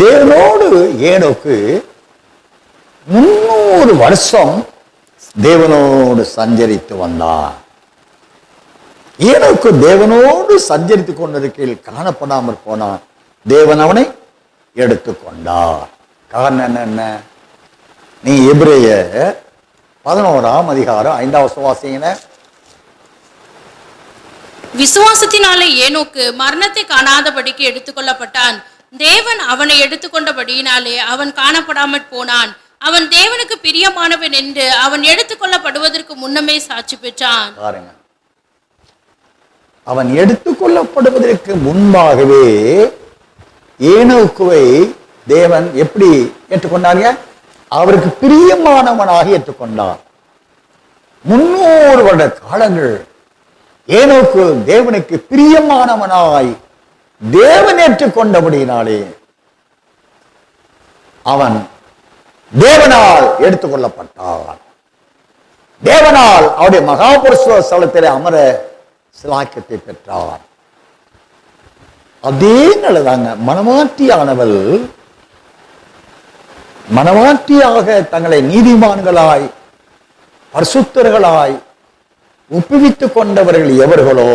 தேவனோடு ஏனோக்கு 300 வருஷம் தேவனோடு சஞ்சரித்து வந்தான். ஏனோக்கு தேவனோடு சஞ்சரித்துக் கொண்டிருக்கையில் காணப்படாமற் போனான். தேவன் அவனை எடுத்துக்கொண்டார். காரணம் என்ன? நீ எபிரேயர் 11ஆம் அதிகாரம் 5வது வாசிங்க. விசுவாசத்தினாலே ஏனோக்கு மரணத்தை காணாதபடிக்கு எடுத்துக்கொள்ளப்பட்டான். தேவன் அவனை எடுத்துக்கொண்டபடியினாலே அவன் காணப்படாமற் போனான். அவன் தேவனுக்கு பிரியமானவன் என்று அவன் எடுத்துக்கொள்ளப்படுவதற்கு முன்னமே சாட்சி பெற்றான். அவன் எடுத்துக்கொள்ளப்படுவதற்கு முன்பாகவே ஏனோக்குவை தேவன் எப்படி ஏற்றுக்கொண்டாங்க? அவருக்கு பிரியமானவனாக ஏற்றுக்கொண்டார். 300 வருட காலங்கள் ஏனோக்கு தேவனுக்கு பிரியமானவனாய் தேவன் ஏற்றுக்கொண்டபடியினாலே அவன் தேவனால் எடுத்துக்கொள்ளப்பட்டான். தேவனால் அவருடைய மகாபுருஷ ஸ்தலத்திலே அமர சிலாக்கியத்தை பெற்றார். அதே நல்லதாங்க மனவாட்டியாக தங்களை நீதிமான்களாய் பரிசுத்தர்களாய் ஒப்புவித்துக் கொண்டவர்கள் எவர்களோ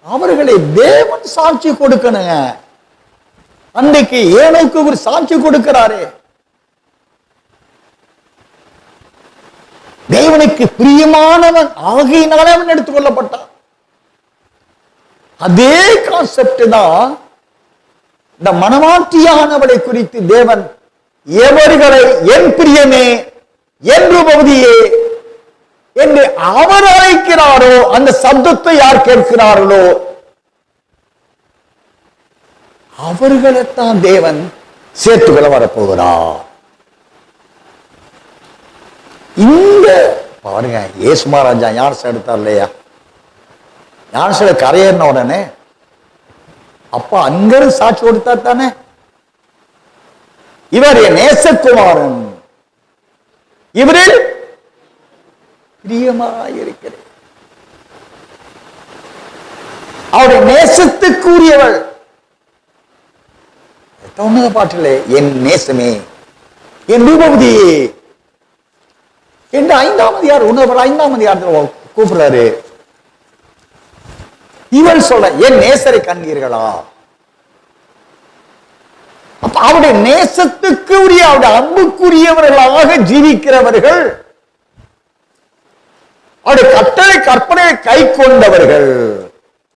அவர்களை தேவன் சாட்சி கொடுக்கணுங்க. அன்றைக்கு ஏனோக்கு ஒரு சாட்சி கொடுக்கிறாரே, தேவனுக்கு பிரியமானவன் ஆகையினாலே அவன் எடுத்துக் கொள்ளப்பட்டான். அதே கான்செப்ட் தான் இந்த மனவாட்டியானவளை குறித்து தேவன் எவர்களை என் பிரியமே என் ரூபவதியே என்று அவர் அழைக்கிறாரோ அந்த சப்தத்தை யார் கேட்கிறார்களோ அவர்களைத்தான் தேவன் சேர்த்துக்களை வரப்போகிறார். இந்த பாருங்க, இயேசு மகாராஜா ஞானஸ்நானம் எடுத்தார் இல்லையா? ஞானஸ்நானம் கரையேறின உடனே அப்ப அங்கிருந்து சாட்சி கொடுத்தார் தானே, இவர் என் நேசகுமாரன், இவரில் பிரியமாயிருக்கிறேன். அவருடைய நேசத்துக்குரியவள் பாட்டிலே என் நேசமே என் ரூபவதியே என்று 5ஆம் அதிகாரம் 5ஆம் அதிகாரத்தில் கூப்பிடுறாரு. இவள் சொல்ல என் நேசரை கண்டீர்களா? அப்ப அவருடைய நேசத்துக்கு உரிய அவருடைய அன்புக்குரியவர்களாக ஜீவிக்கிறவர்கள், அவருடைய கட்டளை கற்பனை கை கொண்டவர்கள்